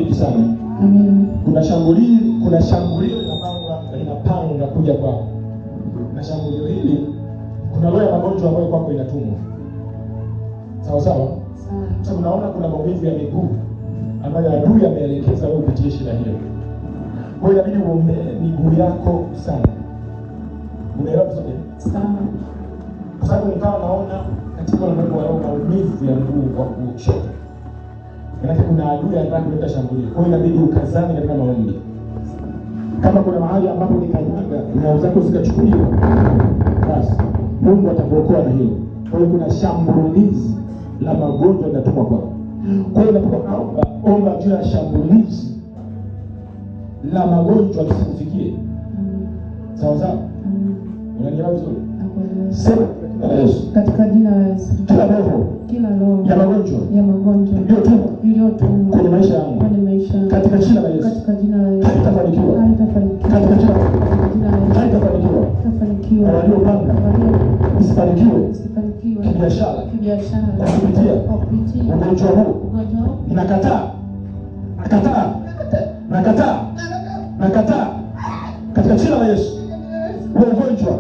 kubariki sana. Amen. Kuna shambulio linapanga kuja kwako. Na shambulio hili kuna roho ya magonjwa ambayo kwako inatumwa. Sawa sawa? Sasa unaona kuna maumivu ya miguu ambayo adui ameelekeza wewe upitie shida hiyo. Kwa hiyo inabidi uombee miguu yako sana. Unaelewa vizuri? Sawa. Kwa sababu nikawa naona katika ulimwengu wa roho maumivu ya mguu kwa kushoto. Maana kuna adui anataka kuleta shambulio. Kwa hiyo inabidi ukazane katika maombi. Kama kuna mahali ambapo nikanyaga na zako zikachukuliwa, basi Mungu atakuokoa na hilo. Kwa hiyo kuna shambulizi la magonjwa linatumwa kwako. Kwa hiyo unapoomba, omba juu ya shambulizi la magonjwa lisikufikie. Sawa sawa? Unanielewa vizuri? Sema katika jina la Yesu. Kila roho ya magonjwa iliyotumwa kwenye maisha yangu, katika jina la Yesu, haitafanikiwa. Katika jina la Yesu haitafanikiwa. Waliopanga isifanikiwe kibiashara, kupitia ugonjwa huu, nakataa katika jina la Yesu. Ugonjwa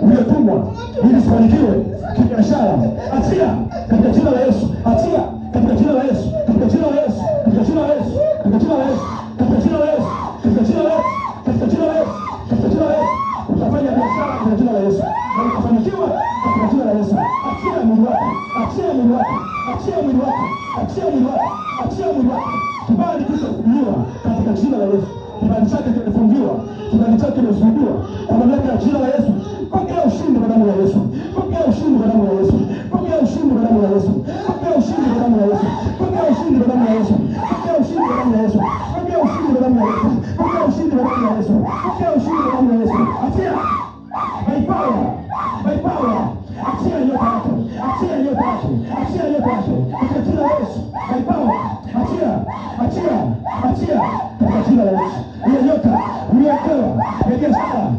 uliotumwa ili isifanikiwe kibiashara, achia katika jina la Yesu, achia katika jina la Yesu, katika jina la Yesu, katika jina la Yesu, katika jina la Yesu, katika jina la Yesu, katika jina la Yesu, katika jina la Yesu, katika jina la Yesu. Utafanya biashara katika jina la Yesu na utafanikiwa katika jina la Yesu. Achia mwili wako, achia mwili wako, achia mwili wako, achia mwili wako, achia mwili wako. Kibali kilichofungiwa katika jina la Yesu, kibali chake kimefungiwa, kibali chake kimefungiwa kwa mamlaka ya jina la Yesu. Pokea ushindi kwa damu ya Yesu. Pokea ushindi kwa damu ya Yesu. Pokea ushindi kwa damu ya Yesu. Pokea ushindi kwa damu ya Yesu. Pokea ushindi kwa damu ya Yesu. Pokea ushindi kwa damu ya Yesu. Pokea ushindi kwa damu ya Yesu. Pokea ushindi kwa damu ya Yesu. Pokea ushindi kwa damu ya Yesu. Achia. By power. By power. Achia nyota yako. Achia nyota yako. Achia nyota yako. Katika jina la Yesu. By power. Achia. Achia. Achia. Katika jina la Yesu. Hiyo nyota uliyopewa ya biashara